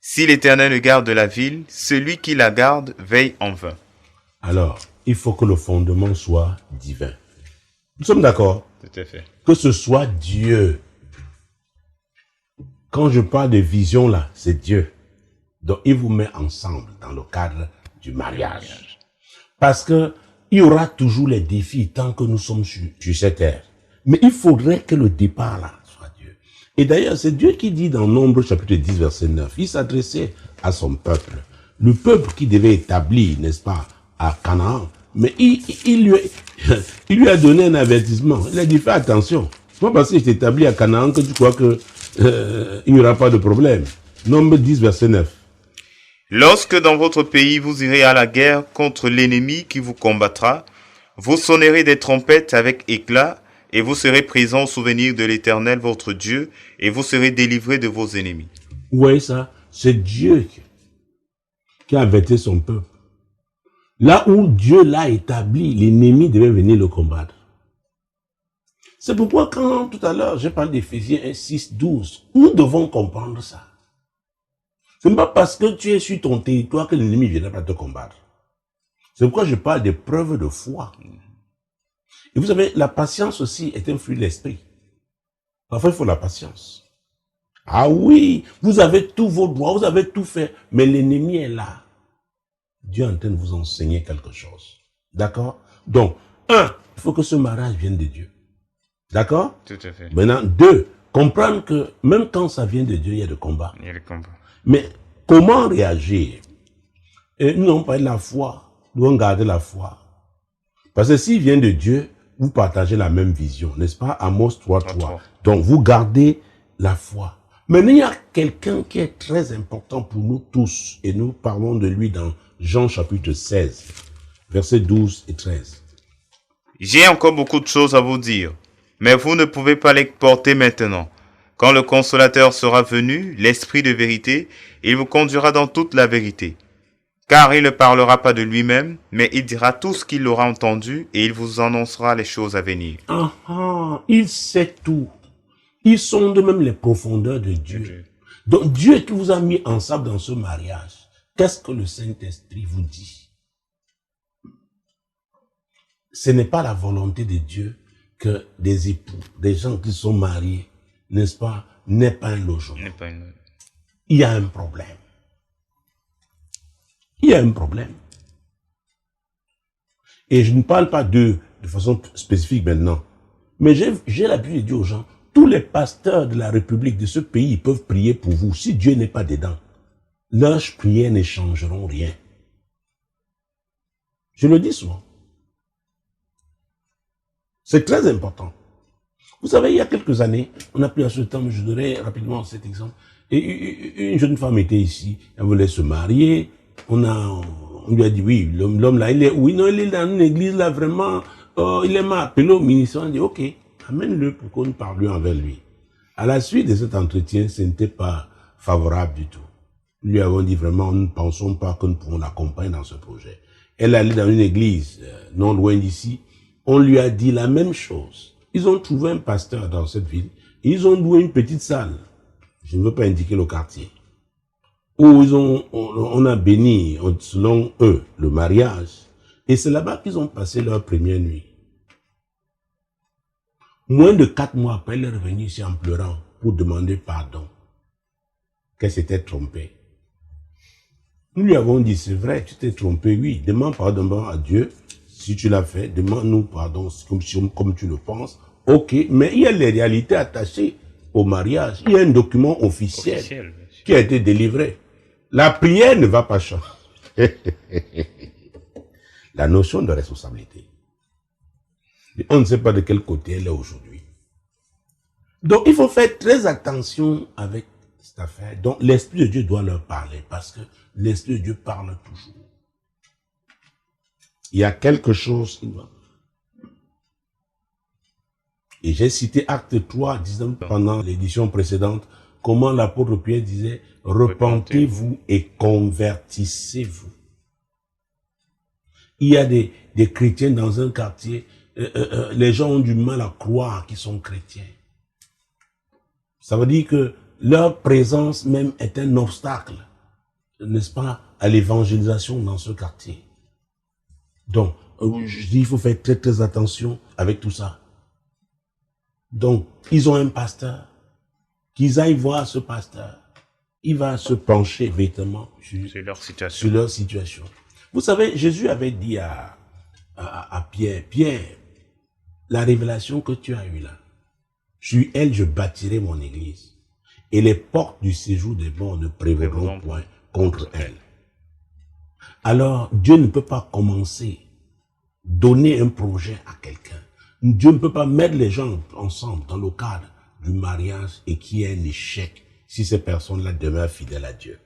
Si l'Éternel garde la ville, celui qui la garde veille en vain.
Alors, il faut que le fondement soit divin. Nous sommes d'accord?
Tout à fait.
Que ce soit Dieu. Quand je parle de vision là, c'est Dieu. Donc, il vous met ensemble dans le cadre du mariage. Parce que il y aura toujours les défis tant que nous sommes sur cette terre. Mais il faudrait que le départ là soit Dieu. Et d'ailleurs, c'est Dieu qui dit dans Nombre chapitre 10, verset 9, il s'adressait à son peuple. Le peuple qui devait établir, n'est-ce pas, à Canaan. Mais il lui a donné un avertissement. Il a dit, fais attention. C'est pas parce que je t'établis à Canaan que tu crois que il n'y aura pas de problème. Nombre 10, verset 9.
Lorsque dans votre pays vous irez à la guerre contre l'ennemi qui vous combattra, vous sonnerez des trompettes avec éclat, et vous serez présents au souvenir de l'Éternel votre Dieu, et vous serez délivrés de vos ennemis.
Oui, ça, c'est Dieu qui a averti son peuple. Là où Dieu l'a établi, l'ennemi devait venir le combattre. C'est pourquoi quand tout à l'heure, j'ai parlé d'Éphésiens 1, 6, 12, nous devons comprendre ça. Ce n'est pas parce que tu es sur ton territoire que l'ennemi ne viendra pas te combattre. C'est pourquoi je parle des preuves de foi. Et vous savez, la patience aussi est un fruit de l'esprit. Parfois, il faut la patience. Ah oui, vous avez tous vos droits, vous avez tout fait, mais l'ennemi est là. Dieu est en train de vous enseigner quelque chose. D'accord? Donc, il faut que ce mariage vienne de Dieu. D'accord?
Tout à fait.
Maintenant, 2, comprendre que même quand ça vient de Dieu, il y a des combats.
Il y a le combat.
Mais comment réagir? Et nous n'avons pas la foi. Nous devons garder la foi. Parce que s'il vient de Dieu, vous partagez la même vision, n'est-ce pas? Amos 3.3. Donc, vous gardez la foi. Maintenant, il y a quelqu'un qui est très important pour nous tous. Et nous parlons de lui dans Jean chapitre 16, versets 12 et 13.
J'ai encore beaucoup de choses à vous dire, mais vous ne pouvez pas les porter maintenant. Quand le consolateur sera venu, l'Esprit de vérité, il vous conduira dans toute la vérité. Car il ne parlera pas de lui-même, mais il dira tout ce qu'il aura entendu et il vous annoncera les choses à venir.
Il sait tout. Ils sondent même les profondeurs de Dieu. Donc Dieu qui vous a mis ensemble dans ce mariage, qu'est-ce que le Saint-Esprit vous dit? ce n'est pas la volonté de Dieu que des époux, des gens qui sont mariés, n'est-ce pas, n'aient pas un logement. Il y a un problème. Il y a un problème. Et je ne parle pas de façon spécifique maintenant. Mais j'ai l'habitude de dire aux gens, tous les pasteurs de la République de ce pays ils peuvent prier pour vous. Si Dieu n'est pas dedans, leurs prières ne changeront rien. Je le dis souvent. C'est très important. Vous savez, il y a quelques années, on a pris à ce temps, mais je donnerai rapidement cet exemple. Et une jeune femme était ici, elle voulait se marier. On lui a dit, oui, l'homme là, il est, oui, non, il est dans une église là, vraiment, il est m'a appelé au ministère. On dit, ok, amène-le pour qu'on parle avec lui. À la suite de cet entretien, ce n'était pas favorable du tout. Nous lui avons dit vraiment, nous ne pensons pas que nous pouvons l'accompagner dans ce projet. Elle allait dans une église, non loin d'ici. On lui a dit la même chose. Ils ont trouvé un pasteur dans cette ville. Et ils ont loué une petite salle. Je ne veux pas indiquer le quartier. Où on a béni, selon eux, le mariage. Et c'est là-bas qu'ils ont passé leur première nuit. Moins de 4 mois après, elle est revenue ici en pleurant pour demander pardon. Qu'elle s'était trompée. Nous lui avons dit, c'est vrai, tu t'es trompé, oui. Demande pardon à Dieu. Si tu l'as fait, demande-nous pardon comme tu le penses. Ok, mais il y a les réalités attachées au mariage. Il y a un document officiel qui a été délivré. La prière ne va pas changer. La notion de responsabilité. On ne sait pas de quel côté elle est aujourd'hui. Donc, il faut faire très attention avec cette affaire. Donc, l'Esprit de Dieu doit leur parler parce que l'Esprit de Dieu parle toujours. Il y a quelque chose qui doit. Et j'ai cité Acte 3, disant pendant l'édition précédente, comment l'apôtre Pierre disait, repentez-vous et convertissez-vous. Il y a des chrétiens dans un quartier, les gens ont du mal à croire qu'ils sont chrétiens. Ça veut dire que leur présence même est un obstacle, n'est-ce pas, à l'évangélisation dans ce quartier. Donc, je dis, il faut faire très très attention avec tout ça. Donc, ils ont un pasteur, qu'ils aillent voir ce pasteur. Il va se pencher véritablement sur leur situation. Vous savez, Jésus avait dit à Pierre, Pierre, la révélation que tu as eue là, sur elle je bâtirai mon église. Et les portes du séjour des morts ne prévaudront point contre elle. Alors, Dieu ne peut pas commencer, donner un projet à quelqu'un. Dieu ne peut pas mettre les gens ensemble dans le cadre du mariage et qu'il y ait un échec si ces personnes-là demeurent fidèles à Dieu.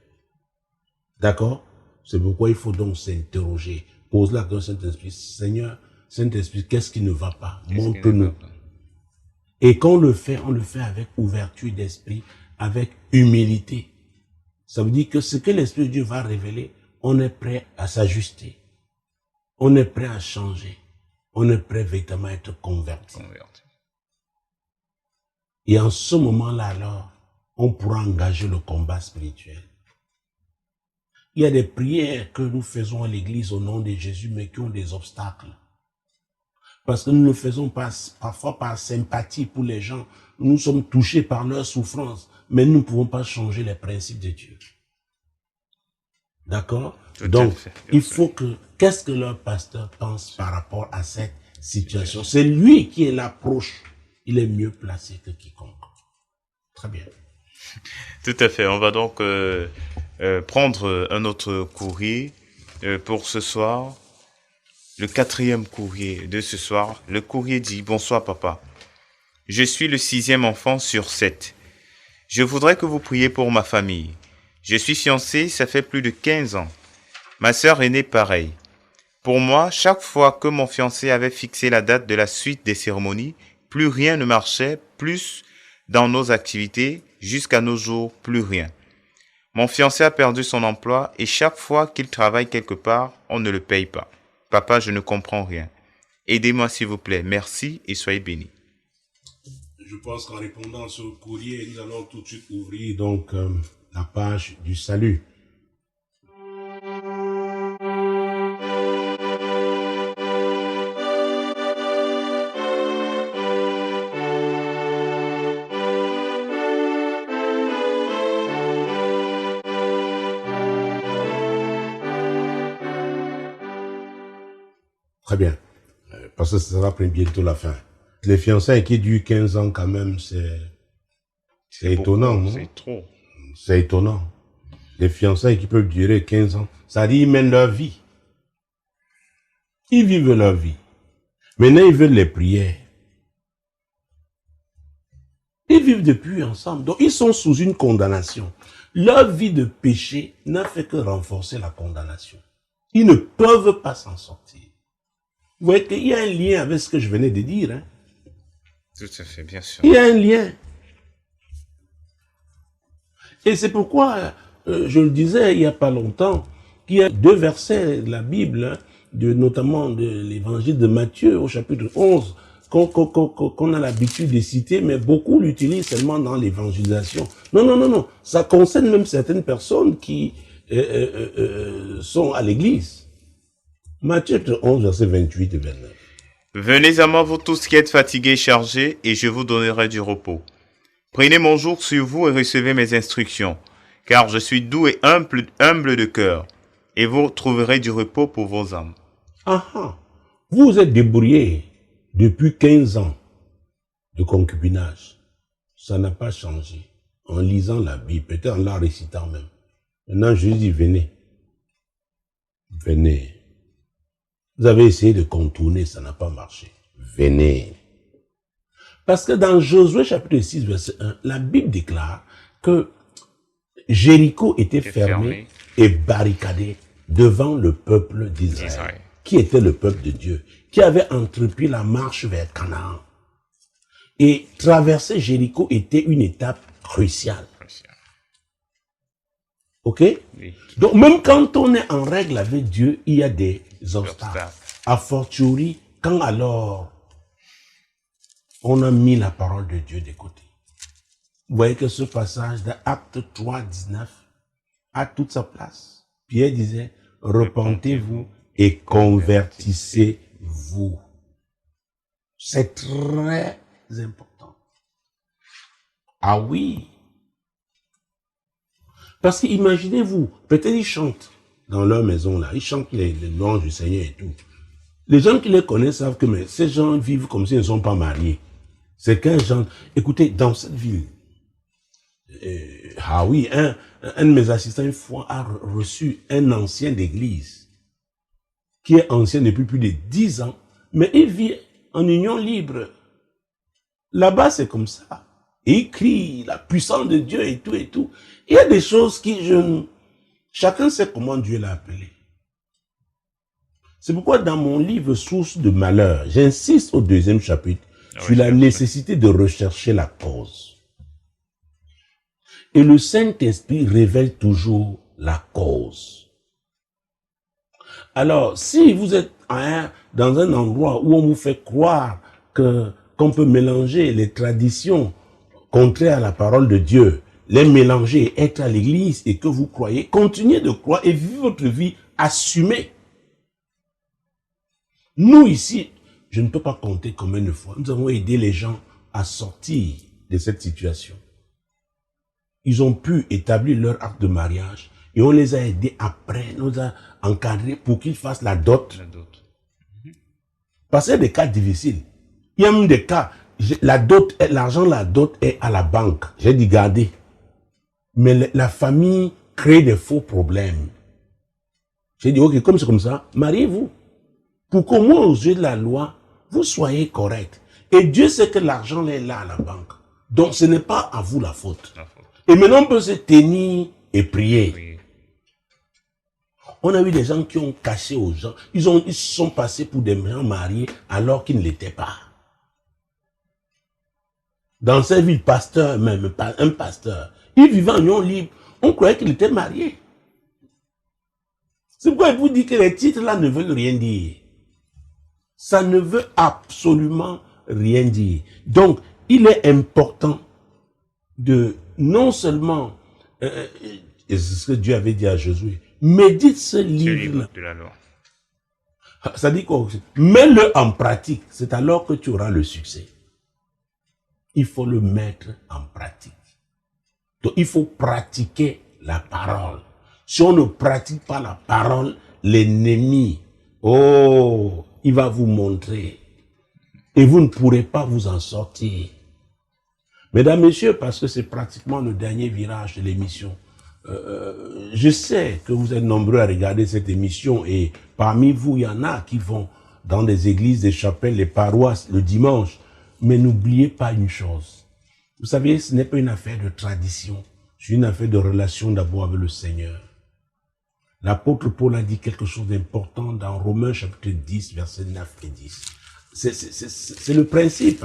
D'accord? C'est pourquoi il faut donc s'interroger. Pose la question au Saint-Esprit. Seigneur, Saint-Esprit, qu'est-ce qui ne va pas? Montre-nous. Et quand on le fait avec ouverture d'esprit, avec humilité. Ça veut dire que ce que l'Esprit de Dieu va révéler, on est prêt à s'ajuster. On est prêt à changer. On est prêt véritablement à être converti. Et en ce moment-là, alors, on pourra engager le combat spirituel. Il y a des prières que nous faisons à l'église au nom de Jésus, mais qui ont des obstacles. Parce que nous ne le faisons pas, parfois par sympathie pour les gens. Nous sommes touchés par leur souffrance, mais nous ne pouvons pas changer les principes de Dieu. D'accord? Donc, il faut que, qu'est-ce que leur pasteur pense par rapport à cette situation? C'est lui qui est l'approche. Il est mieux placé que quiconque. Très bien.
Tout à fait. On va donc prendre un autre courrier pour ce soir. Le 4e courrier de ce soir. Le courrier dit: bonsoir papa. Je suis le 6e enfant sur 7. Je voudrais que vous priez pour ma famille. Je suis fiancé, ça fait plus de 15 ans. Ma sœur aînée pareil. Pour moi, chaque fois que mon fiancé avait fixé la date de la suite des cérémonies, plus rien ne marchait, plus dans nos activités, jusqu'à nos jours, plus rien. Mon fiancé a perdu son emploi et chaque fois qu'il travaille quelque part, on ne le paye pas. Papa, je ne comprends rien. Aidez-moi s'il vous plaît. Merci et soyez bénis.
Je pense qu'en répondant à ce courrier, nous allons tout de suite ouvrir donc la page du salut. Très bien. Parce que ça va prendre bientôt la fin. Les fiançailles qui durent 15 ans quand même, c'est étonnant, non?
C'est trop.
C'est étonnant. Les fiançailles qui peuvent durer 15 ans, ça dit ils mènent leur vie. Ils vivent leur vie. Maintenant, ils veulent les prières. Ils vivent depuis ensemble. Donc, ils sont sous une condamnation. Leur vie de péché n'a fait que renforcer la condamnation. Ils ne peuvent pas s'en sortir. Vous voyez qu'il y a un lien avec ce que je venais de dire. Hein?
Tout à fait, bien sûr.
Il y a un lien. Et c'est pourquoi, je le disais il n'y a pas longtemps, qu'il y a 2 versets de la Bible, hein, notamment de l'évangile de Matthieu au chapitre 11, qu'on a l'habitude de citer, mais beaucoup l'utilisent seulement dans l'évangélisation. Non. Ça concerne même certaines personnes qui sont à l'église. Matthieu 11, verset 28 et 29.
Venez à moi, vous tous qui êtes fatigués et chargés, et je vous donnerai du repos. Prenez mon joug sur vous et recevez mes instructions, car je suis doux et humble de cœur, et vous trouverez du repos pour vos âmes.
Vous êtes débrouillés depuis 15 ans de concubinage. Ça n'a pas changé. En lisant la Bible, peut-être en la récitant même. Maintenant, je dis, venez. Venez. Vous avez essayé de contourner, ça n'a pas marché. Venez. Parce que dans Josué chapitre 6, verset 1, la Bible déclare que Jéricho était fermé et barricadé devant le peuple d'Israël, qui était le peuple de Dieu, qui avait entrepris la marche vers Canaan. Et traverser Jéricho était une étape cruciale. Ok? Oui. Donc même quand on est en règle avec Dieu, il y a des obstacles. A fortiori, quand alors on a mis la parole de Dieu de côté. Vous voyez que ce passage d'Acte 3, 19 a toute sa place. Pierre disait, repentez-vous et convertissez-vous. C'est très important. Ah oui. Parce qu'imaginez-vous, peut-être ils chantent dans leur maison là, ils chantent les louanges du Seigneur et tout. Les gens qui les connaissent savent que mais ces gens vivent comme s'ils ne sont pas mariés. C'est qu'un genre... Écoutez, dans cette ville, un de mes assistants une fois a reçu un ancien d'église qui est ancien depuis plus de 10 ans, mais il vit en union libre. Là-bas, c'est comme ça. Et il crie la puissance de Dieu et tout et tout. Il y a des choses qui chacun sait comment Dieu l'a appelé. C'est pourquoi dans mon livre Source de malheur, j'insiste au 2e chapitre sur la nécessité de rechercher la cause. Et le Saint-Esprit révèle toujours la cause. Alors, si vous êtes dans un endroit où on vous fait croire qu'on peut mélanger les traditions contraires à la parole de Dieu, les mélanger, être à l'église et que vous croyez, continuez de croire et vivez votre vie assumée. Nous ici, je ne peux pas compter combien de fois nous avons aidé les gens à sortir de cette situation. Ils ont pu établir leur acte de mariage et on les a aidés après, nous a encadrés pour qu'ils fassent la dot. Parce qu'il y a des cas difficiles. Il y a même des cas, l'argent, la dot est à la banque. J'ai dit garder. Mais la famille crée des faux problèmes. J'ai dit, ok, comme c'est comme ça, mariez-vous. Pour qu'au moins aux yeux de la loi, vous soyez correct. Et Dieu sait que l'argent est là à la banque. Donc ce n'est pas à vous la faute. Et maintenant on peut se tenir et prier. Oui. On a eu des gens qui ont caché aux gens. Ils se sont passés pour des gens mariés alors qu'ils ne l'étaient pas. Dans cette ville, pasteur même, un pasteur, il vivait en union libre. On croyait qu'il était marié. C'est pourquoi il vous dit que les titres là ne veulent rien dire. Ça ne veut absolument rien dire. Donc, il est important de non seulement, c'est ce que Dieu avait dit à Josué, médite ce livre
de la loi.
Ça dit quoi? Mets-le en pratique, c'est alors que tu auras le succès. Il faut le mettre en pratique. Donc, il faut pratiquer la parole. Si on ne pratique pas la parole, l'ennemi, il va vous montrer. Et vous ne pourrez pas vous en sortir. Mesdames, Messieurs, parce que c'est pratiquement le dernier virage de l'émission, je sais que vous êtes nombreux à regarder cette émission et parmi vous, il y en a qui vont dans des églises, des chapelles, les paroisses le dimanche. Mais n'oubliez pas une chose. Vous savez, ce n'est pas une affaire de tradition. C'est une affaire de relation d'abord avec le Seigneur. L'apôtre Paul a dit quelque chose d'important dans Romains chapitre 10, versets 9 et 10. C'est le principe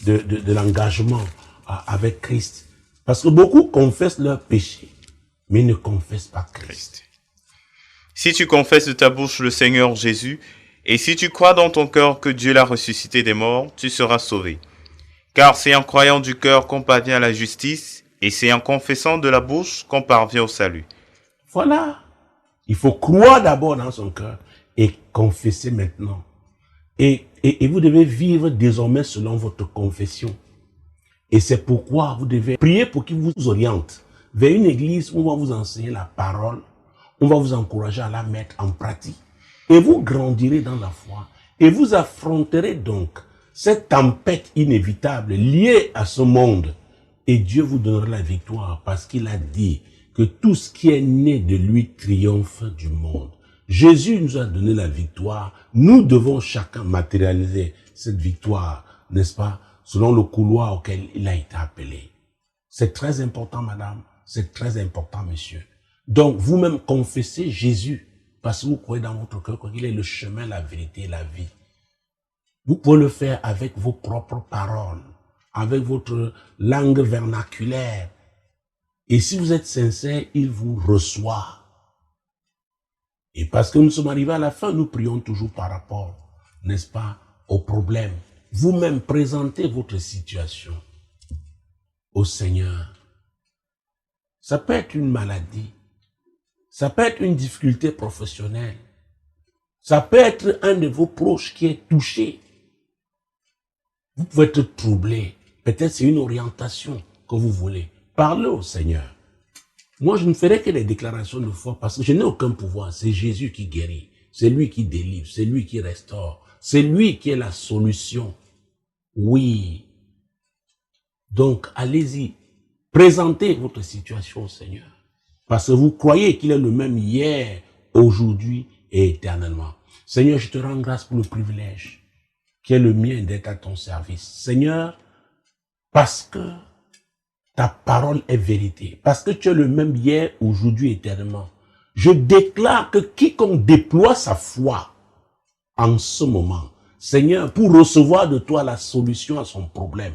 de l'engagement avec Christ. Parce que beaucoup confessent leurs péchés, mais ne confessent pas Christ.
Si tu confesses de ta bouche le Seigneur Jésus, et si tu crois dans ton cœur que Dieu l'a ressuscité des morts, tu seras sauvé. Car c'est en croyant du cœur qu'on parvient à la justice, et c'est en confessant de la bouche qu'on parvient au salut.
Voilà. Il faut croire d'abord dans son cœur et confesser maintenant. Et vous devez vivre désormais selon votre confession. Et c'est pourquoi vous devez prier pour qu'il vous oriente vers une église où on va vous enseigner la parole, on va vous encourager à la mettre en pratique. Et vous grandirez dans la foi. Et vous affronterez donc cette tempête inévitable liée à ce monde. Et Dieu vous donnera la victoire parce qu'il a dit que tout ce qui est né de lui triomphe du monde. Jésus nous a donné la victoire. Nous devons chacun matérialiser cette victoire, n'est-ce pas, selon le couloir auquel il a été appelé. C'est très important, madame. C'est très important, monsieur. Donc, vous-même confessez Jésus parce que vous croyez dans votre cœur qu'il est le chemin, la vérité et la vie. Vous pouvez le faire avec vos propres paroles, avec votre langue vernaculaire. Et si vous êtes sincère, il vous reçoit. Et parce que nous sommes arrivés à la fin, nous prions toujours par rapport, n'est-ce pas, au problème. Vous-même présentez votre situation au Seigneur. Ça peut être une maladie. Ça peut être une difficulté professionnelle. Ça peut être un de vos proches qui est touché. Vous pouvez être troublé. Peut-être c'est une orientation que vous voulez. Parlez au Seigneur. Moi, je ne ferai que des déclarations de foi parce que je n'ai aucun pouvoir. C'est Jésus qui guérit. C'est lui qui délivre. C'est lui qui restaure. C'est lui qui est la solution. Oui. Donc, allez-y. Présentez votre situation au Seigneur. Parce que vous croyez qu'il est le même hier, aujourd'hui et éternellement. Seigneur, je te rends grâce pour le privilège qui est le mien d'être à ton service. Seigneur, parce que ta parole est vérité, parce que tu es le même hier, aujourd'hui, éternellement. Je déclare que quiconque déploie sa foi en ce moment, Seigneur, pour recevoir de toi la solution à son problème,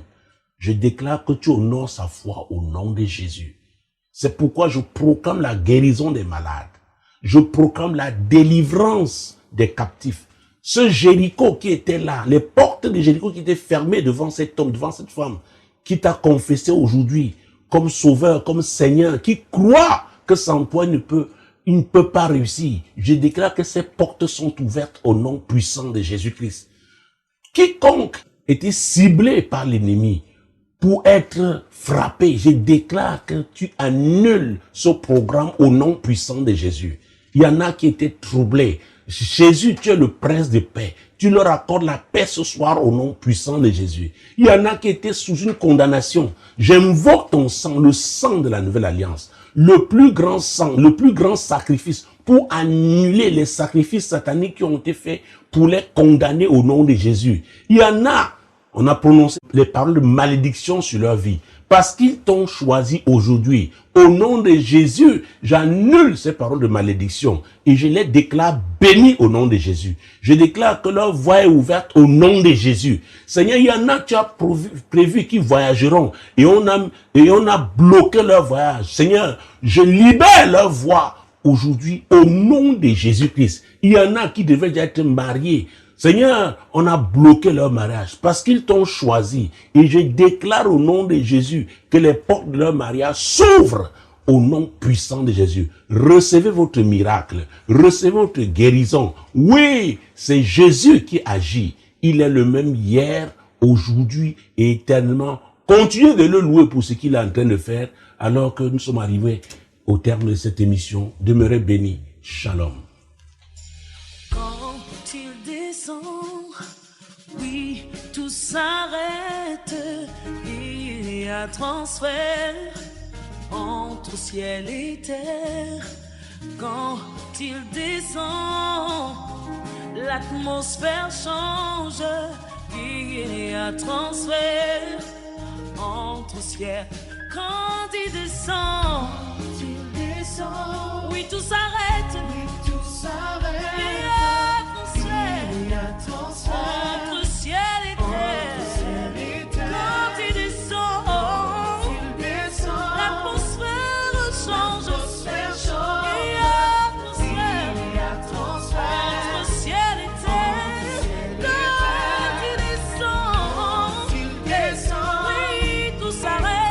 je déclare que tu honores sa foi au nom de Jésus. C'est pourquoi je proclame la guérison des malades. Je proclame la délivrance des captifs. Ce Jéricho qui était là, les portes de Jéricho qui étaient fermées devant cet homme, devant cette femme, qui t'a confessé aujourd'hui comme sauveur, comme Seigneur, qui croit que sans toi il ne peut pas réussir. Je déclare que ces portes sont ouvertes au nom puissant de Jésus-Christ. Quiconque était ciblé par l'ennemi pour être frappé, je déclare que tu annules ce programme au nom puissant de Jésus. Il y en a qui étaient troublés. Jésus, tu es le prince de paix. Tu leur accordes la paix ce soir au nom puissant de Jésus. Il y en a qui étaient sous une condamnation. J'invoque ton sang, le sang de la nouvelle alliance. Le plus grand sang, le plus grand sacrifice pour annuler les sacrifices sataniques qui ont été faits pour les condamner au nom de Jésus. Il y en a, on a prononcé les paroles de malédiction sur leur vie. Parce qu'ils t'ont choisi aujourd'hui. Au nom de Jésus, j'annule ces paroles de malédiction et je les déclare bénis au nom de Jésus. Je déclare que leur voie est ouverte au nom de Jésus. Seigneur, il y en a qui as prévu qu'ils voyageront et on a bloqué leur voyage. Seigneur, je libère leur voie aujourd'hui au nom de Jésus-Christ. Il y en a qui devaient déjà être mariés. Seigneur, on a bloqué leur mariage parce qu'ils t'ont choisi. Et je déclare au nom de Jésus que les portes de leur mariage s'ouvrent au nom puissant de Jésus. Recevez votre miracle. Recevez votre guérison. Oui, c'est Jésus qui agit. Il est le même hier, aujourd'hui et éternellement. Continuez de le louer pour ce qu'il est en train de faire alors que nous sommes arrivés au terme de cette émission. Demeurez bénis. Shalom.
Quand il descend s'arrête, il y a transfert entre ciel et terre. Quand il descend, l'atmosphère change, il y a transfert entre ciel. Quand il descend, oui, tout s'arrête, il y a transfert entre ciel et terre. Quand il descend, l'atmosphère change, il y a transfert entre ciel et terre. Quand il descend, oui, tout s'arrête.